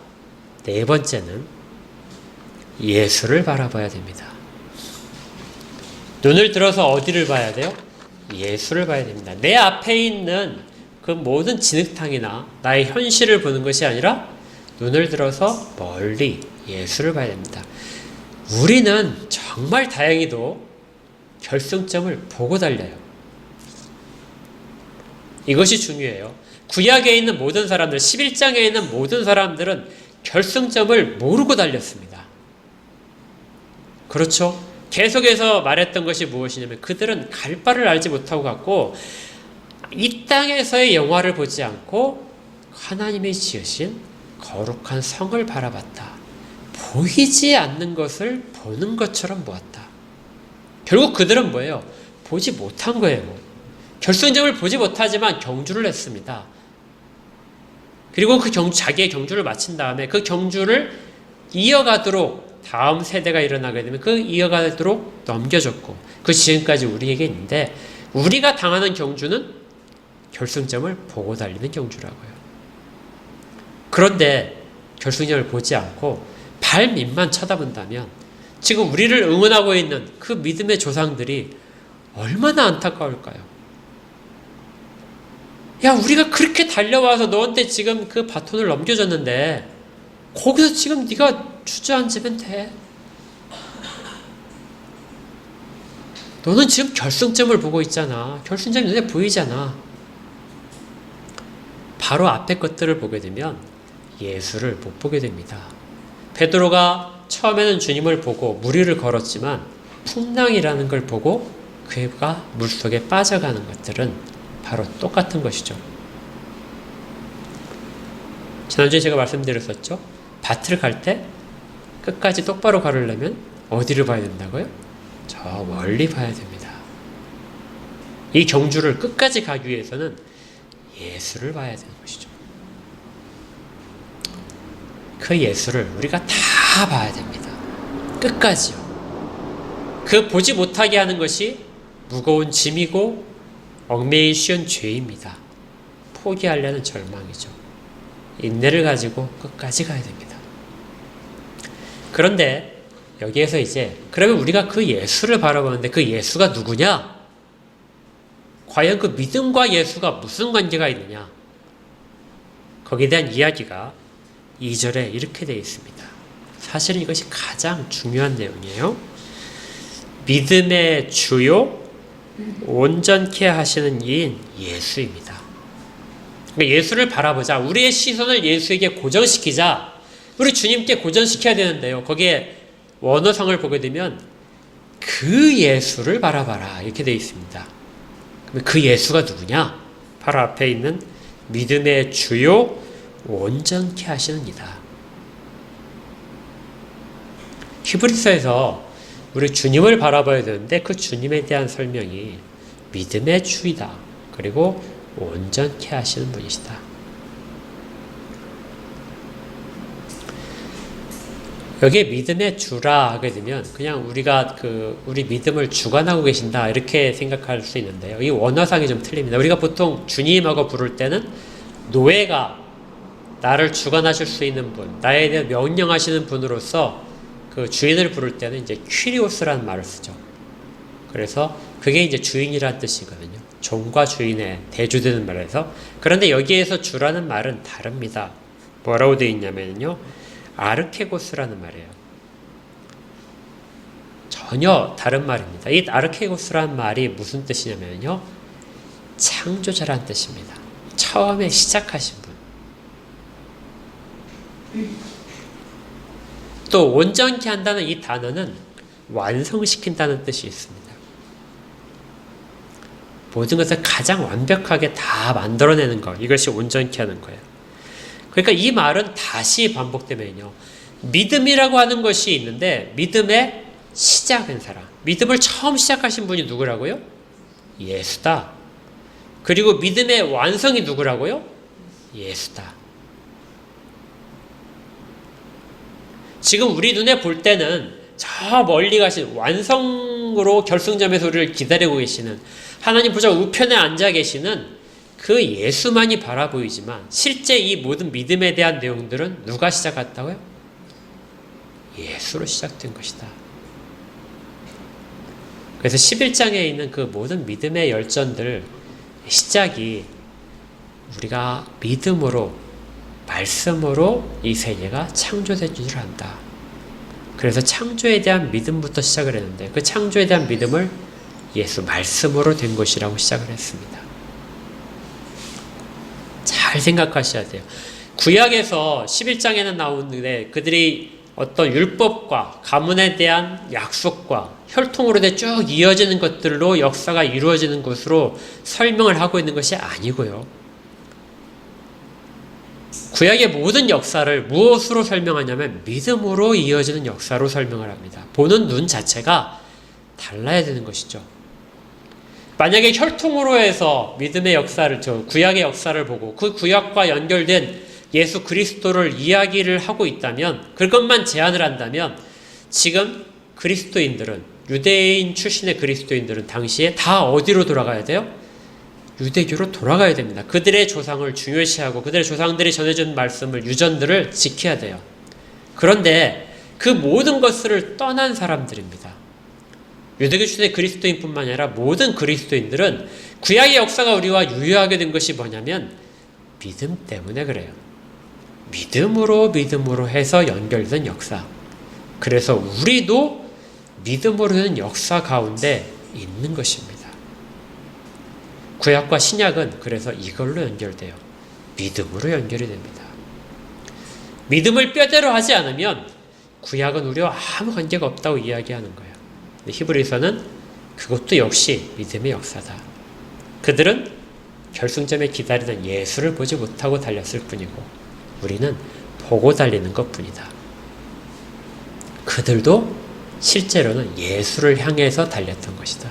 네 번째는 예수를 바라봐야 됩니다. 눈을 들어서 어디를 봐야 돼요? 예수를 봐야 됩니다. 내 앞에 있는 그 모든 진흙탕이나 나의 현실을 보는 것이 아니라 눈을 들어서 멀리 예수를 봐야 됩니다. 우리는 정말 다행히도 결승점을 보고 달려요. 이것이 중요해요. 구약에 있는 모든 사람들, 11장에 있는 모든 사람들은 결승점을 모르고 달렸습니다. 그렇죠? 계속해서 말했던 것이 무엇이냐면 그들은 갈 바를 알지 못하고 갔고 이 땅에서의 영화를 보지 않고 하나님이 지으신 거룩한 성을 바라봤다. 보이지 않는 것을 보는 것처럼 보았다. 결국 그들은 뭐예요? 보지 못한 거예요. 결승점을 보지 못하지만 경주를 했습니다. 그리고 그 자기의 경주를 마친 다음에 그 경주를 이어가도록 다음 세대가 일어나게 되면 그 이어가도록 넘겨줬고 그 지금까지 우리에게 있는데 우리가 당하는 경주는 결승점을 보고 달리는 경주라고요. 그런데 결승점을 보지 않고 발 밑만 쳐다본다면 지금 우리를 응원하고 있는 그 믿음의 조상들이 얼마나 안타까울까요? 야, 우리가 그렇게 달려와서 너한테 지금 그 바톤을 넘겨줬는데 거기서 지금 네가 주저앉으면 돼. 너는 지금 결승점을 보고 있잖아. 결승점이 눈에 보이잖아. 바로 앞에 것들을 보게 되면 예수를 못 보게 됩니다. 베드로가 처음에는 주님을 보고 물 위를 걸었지만 풍랑이라는 걸 보고 그가 물속에 빠져가는 것들은 바로 똑같은 것이죠. 지난주에 제가 말씀드렸었죠. 밭을 갈 때 끝까지 똑바로 가려면 어디를 봐야 된다고요? 저 멀리 봐야 됩니다. 이 경주를 끝까지 가기 위해서는 예수를 봐야 되는 것이죠. 그 예수를 우리가 다 봐야 됩니다. 끝까지요. 그 보지 못하게 하는 것이 무거운 짐이고 얽매이기 쉬운 죄입니다. 포기하려는 절망이죠. 인내를 가지고 끝까지 가야 됩니다. 그런데 여기에서 이제 그러면 우리가 그 예수를 바라보는데 그 예수가 누구냐? 과연 그 믿음과 예수가 무슨 관계가 있느냐? 거기에 대한 이야기가 2절에 이렇게 되어 있습니다. 사실은 이것이 가장 중요한 내용이에요. 믿음의 주요 온전케 하시는 이인 예수입니다. 그러니까 예수를 바라보자. 우리의 시선을 예수에게 고정시키자. 우리 주님께 고정시켜야 되는데요. 거기에 원어성을 보게 되면 그 예수를 바라봐라 이렇게 되어 있습니다. 그럼 그 예수가 누구냐? 바로 앞에 있는 믿음의 주요 온전케 하시는 이다. 히브리서에서 우리 주님을 바라봐야 되는데 그 주님에 대한 설명이 믿음의 주이다. 그리고 온전케 하시는 분이시다. 여기에 믿음의 주라 하게 되면 그냥 우리가 우리 믿음을 주관하고 계신다 이렇게 생각할 수 있는데요. 이 원어상이 좀 틀립니다. 우리가 보통 주님하고 부를 때는 노예가 나를 주관하실 수 있는 분, 나에 대해 명령하시는 분으로서 그 주인을 부를 때는 이제 퀴리오스라는 말을 쓰죠. 그래서 그게 이제 주인이라는 뜻이거든요. 종과 주인의 대조되는 말에서. 그런데 여기에서 주라는 말은 다릅니다. 뭐라고 되어 있냐면요, 아르케고스라는 말이에요. 전혀 다른 말입니다. 이 아르케고스라는 말이 무슨 뜻이냐면요, 창조자라는 뜻입니다. 처음에 시작하신 분. 또 온전케 한다는 이 단어는 완성시킨다는 뜻이 있습니다. 모든 것을 가장 완벽하게 다 만들어내는 것, 이것이 온전케 하는 거예요. 그러니까 이 말은 다시 반복되면요, 믿음이라고 하는 것이 있는데 믿음의 시작인 사람, 믿음을 처음 시작하신 분이 누구라고요? 예수다. 그리고 믿음의 완성이 누구라고요? 예수다. 지금 우리 눈에 볼 때는 저 멀리 가신 완성으로 결승점에서 우리를 기다리고 계시는 하나님 보좌 우편에 앉아 계시는 그 예수만이 바라보이지만 실제 이 모든 믿음에 대한 내용들은 누가 시작했다고요? 예수로 시작된 것이다. 그래서 11장에 있는 그 모든 믿음의 열전들 시작이 우리가 믿음으로, 말씀으로 이 세계가 창조된 줄 안다. 그래서 창조에 대한 믿음부터 시작을 했는데 그 창조에 대한 믿음을 예수 말씀으로 된 것이라고 시작을 했습니다. 잘 생각하셔야 돼요. 구약에서 11장에는 나오는데 그들이 어떤 율법과 가문에 대한 약속과 혈통으로 쭉 이어지는 것들로 역사가 이루어지는 것으로 설명을 하고 있는 것이 아니고요. 구약의 모든 역사를 무엇으로 설명하냐면 믿음으로 이어지는 역사로 설명을 합니다. 보는 눈 자체가 달라야 되는 것이죠. 만약에 혈통으로 해서 믿음의 역사를, 구약의 역사를 보고 그 구약과 연결된 예수 그리스도를 이야기를 하고 있다면, 그것만 제안을 한다면 지금 그리스도인들은, 유대인 출신의 그리스도인들은 당시에 다 어디로 돌아가야 돼요? 유대교로 돌아가야 됩니다. 그들의 조상을 중요시하고 그들의 조상들이 전해준 말씀을, 유전들을 지켜야 돼요. 그런데 그 모든 것을 떠난 사람들입니다. 유대교 출신의 그리스도인뿐만 아니라 모든 그리스도인들은 구약의 역사가 우리와 유효하게 된 것이 뭐냐면 믿음 때문에 그래요. 믿음으로 해서 연결된 역사. 그래서 우리도 믿음으로 된 역사 가운데 있는 것입니다. 구약과 신약은 그래서 이걸로 연결돼요. 믿음으로 연결이 됩니다. 믿음을 뼈대로 하지 않으면 구약은 우리와 아무 관계가 없다고 이야기하는 거예요. 히브리서는 그것도 역시 믿음의 역사다. 그들은 결승점에 기다리는 예수를 보지 못하고 달렸을 뿐이고 우리는 보고 달리는 것뿐이다. 그들도 실제로는 예수를 향해서 달렸던 것이다.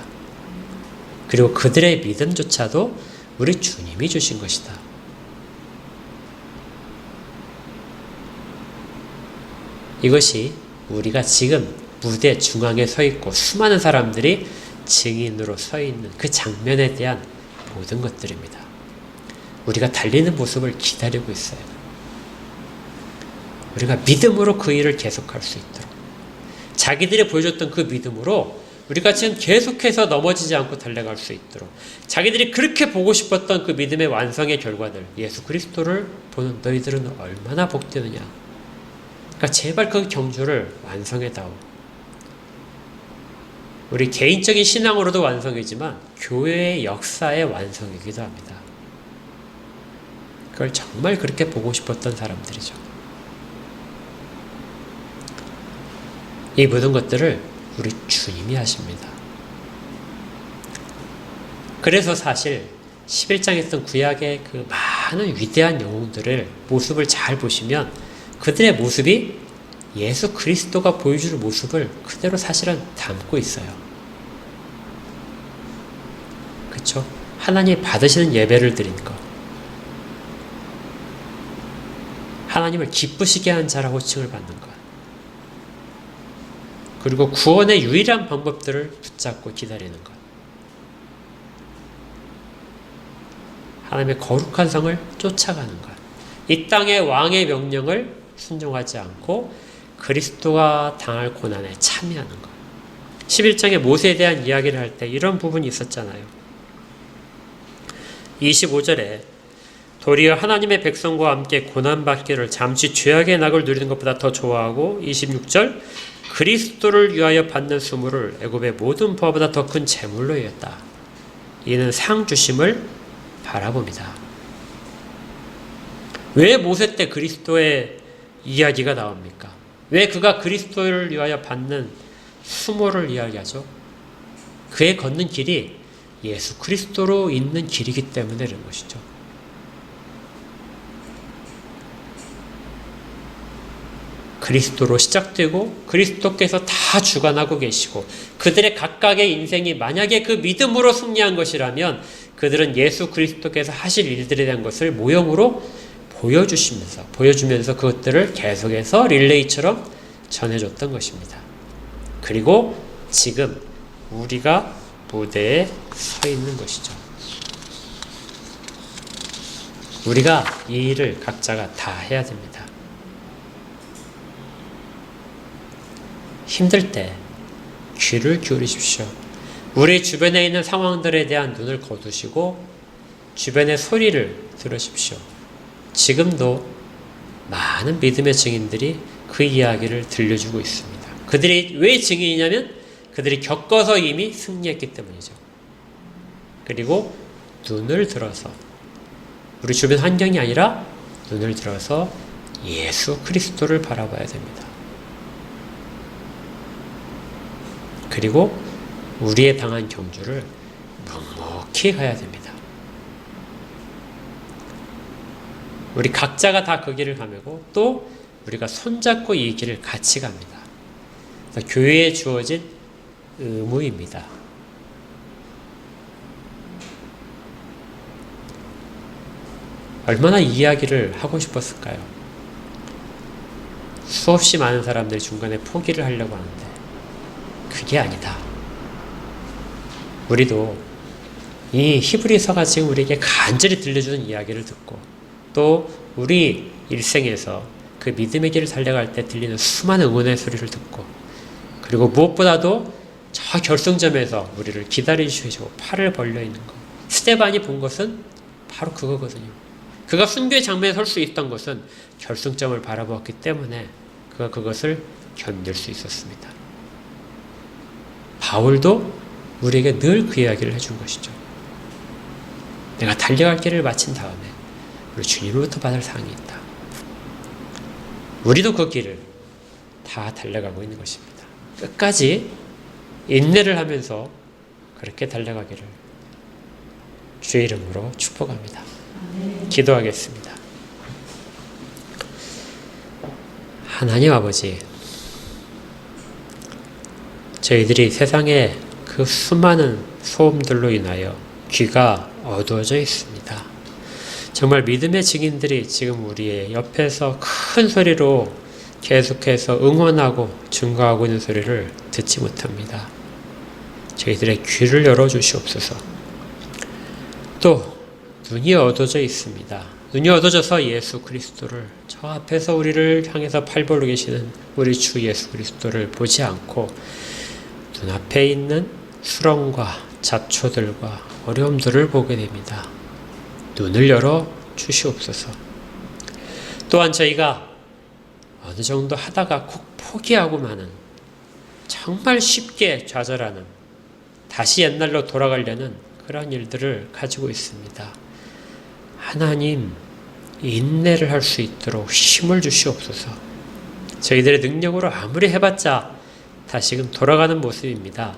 그리고 그들의 믿음조차도 우리 주님이 주신 것이다. 이것이 우리가 지금 무대 중앙에 서 있고 수많은 사람들이 증인으로 서 있는 그 장면에 대한 모든 것들입니다. 우리가 달리는 모습을 기다리고 있어요. 우리가 믿음으로 그 일을 계속할 수 있도록, 자기들이 보여줬던 그 믿음으로 우리가 지금 계속해서 넘어지지 않고 달려갈 수 있도록, 자기들이 그렇게 보고 싶었던 그 믿음의 완성의 결과들, 예수 그리스도를 보는 너희들은 얼마나 복되느냐. 그러니까 제발 그 경주를 완성해다오. 우리 개인적인 신앙으로도 완성이지만 교회의 역사의 완성이기도 합니다. 그걸 정말 그렇게 보고 싶었던 사람들이죠. 이 모든 것들을 우리 주님이 하십니다. 그래서 사실 11장에 있던 구약의 그 많은 위대한 영웅들을 모습을 잘 보시면 그들의 모습이 예수 그리스도가 보여줄 모습을 그대로 사실은 담고 있어요. 그렇죠? 하나님 받으시는 예배를 드린 것, 하나님을 기쁘시게 하는 자라고 칭을 받는 것, 그리고 구원의 유일한 방법들을 붙잡고 기다리는 것, 하나님의 거룩한 성을 쫓아가는 것, 이 땅의 왕의 명령을 순종하지 않고 그리스도가 당할 고난에 참여하는 것. 11장에 모세에 대한 이야기를 할 때 이런 부분이 있었잖아요. 25절에 도리어 하나님의 백성과 함께 고난받기를 잠시 죄악의 낙을 누리는 것보다 더 좋아하고 26절 그리스도를 위하여 받는 수모를 애굽의 모든 부하보다 더 큰 재물로 여겼다. 이는 상 주심을 바라봅니다. 왜 모세 때 그리스도의 이야기가 나옵니까? 왜 그가 그리스도를 위하여 받는 수모를 이야기하죠? 그의 걷는 길이 예수 그리스도로 있는 길이기 때문에 그런 것이죠. 그리스도로 시작되고 그리스도께서 다 주관하고 계시고 그들의 각각의 인생이 만약에 그 믿음으로 승리한 것이라면 그들은 예수 그리스도께서 하실 일들에 대한 것을 모형으로 보여주면서 그것들을 계속해서 릴레이처럼 전해줬던 것입니다. 그리고 지금 우리가 무대에 서 있는 것이죠. 우리가 이 일을 각자가 다 해야 됩니다. 힘들 때 귀를 기울이십시오. 우리 주변에 있는 상황들에 대한 눈을 거두시고 주변의 소리를 들으십시오. 지금도 많은 믿음의 증인들이 그 이야기를 들려주고 있습니다. 그들이 왜 증인이냐면 그들이 겪어서 이미 승리했기 때문이죠. 그리고 눈을 들어서 우리 주변 환경이 아니라 눈을 들어서 예수 그리스도를 바라봐야 됩니다. 그리고 우리의 당한 경주를 묵묵히 가야 됩니다. 우리 각자가 다 그 길을 가매고 또 우리가 손잡고 이 길을 같이 갑니다. 교회에 주어진 의무입니다. 얼마나 이야기를 하고 싶었을까요? 수없이 많은 사람들이 중간에 포기를 하려고 하는데 그게 아니다. 우리도 이 히브리서가 지금 우리에게 간절히 들려주는 이야기를 듣고 또 우리 일생에서 그 믿음의 길을 달려갈 때 들리는 수많은 응원의 소리를 듣고 그리고 무엇보다도 저 결승점에서 우리를 기다리시고 팔을 벌려 있는 것. 스데반이 본 것은 바로 그거거든요. 그가 순교의 장면에 설 수 있던 것은 결승점을 바라보았기 때문에 그가 그것을 견딜 수 있었습니다. 바울도 우리에게 늘 그 이야기를 해준 것이죠. 내가 달려갈 길을 마친 다음에 우리 주님으로부터 받을 상이 있다. 우리도 그 길을 다 달려가고 있는 것입니다. 끝까지 인내를 하면서 그렇게 달려가기를 주의 이름으로 축복합니다. 기도하겠습니다. 하나님 아버지, 저희들이 세상에 그 수많은 소음들로 인하여 귀가 어두워져 있습니다. 정말 믿음의 증인들이 지금 우리의 옆에서 큰 소리로 계속해서 응원하고 증거하고 있는 소리를 듣지 못합니다. 저희들의 귀를 열어주시옵소서. 또 눈이 어두워져 있습니다. 눈이 어두워져서 예수 그리스도를 저 앞에서 우리를 향해서 팔 벌려 계시는 우리 주 예수 그리스도를 보지 않고 눈앞에 있는 수렁과 잡초들과 어려움들을 보게 됩니다. 눈을 열어 주시옵소서. 또한 저희가 어느 정도 하다가 꼭 포기하고 마는 정말 쉽게 좌절하는 다시 옛날로 돌아가려는 그런 일들을 가지고 있습니다. 하나님, 인내를 할 수 있도록 힘을 주시옵소서. 저희들의 능력으로 아무리 해봤자 다시금 돌아가는 모습입니다.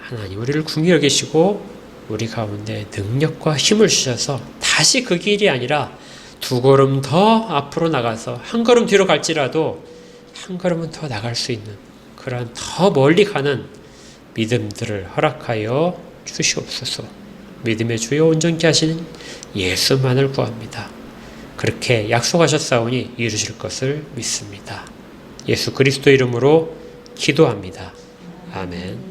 하나님, 우리를 긍휼히 여기시고 우리 가운데 능력과 힘을 주셔서 다시 그 길이 아니라 두 걸음 더 앞으로 나가서 한 걸음 뒤로 갈지라도 한 걸음은 더 나갈 수 있는 그런 더 멀리 가는 믿음들을 허락하여 주시옵소서. 믿음의 주요 온전케 하시는 예수만을 구합니다. 그렇게 약속하셨사오니 이루실 것을 믿습니다. 예수 그리스도 이름으로 기도합니다. 아멘.